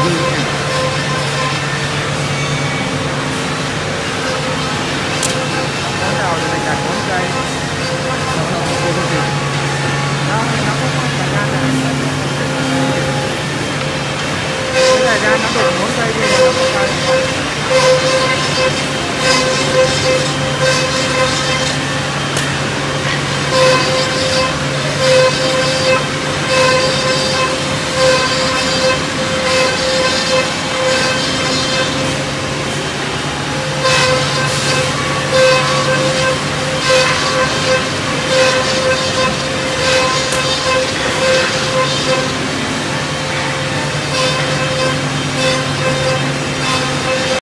dư nha. Món đầu thì mình đặt 4 cây. Đâu đâu cô có kịp. Đó, nó có thời gian này. Cái thời gian nó đủ 4 cây thì nó không cây.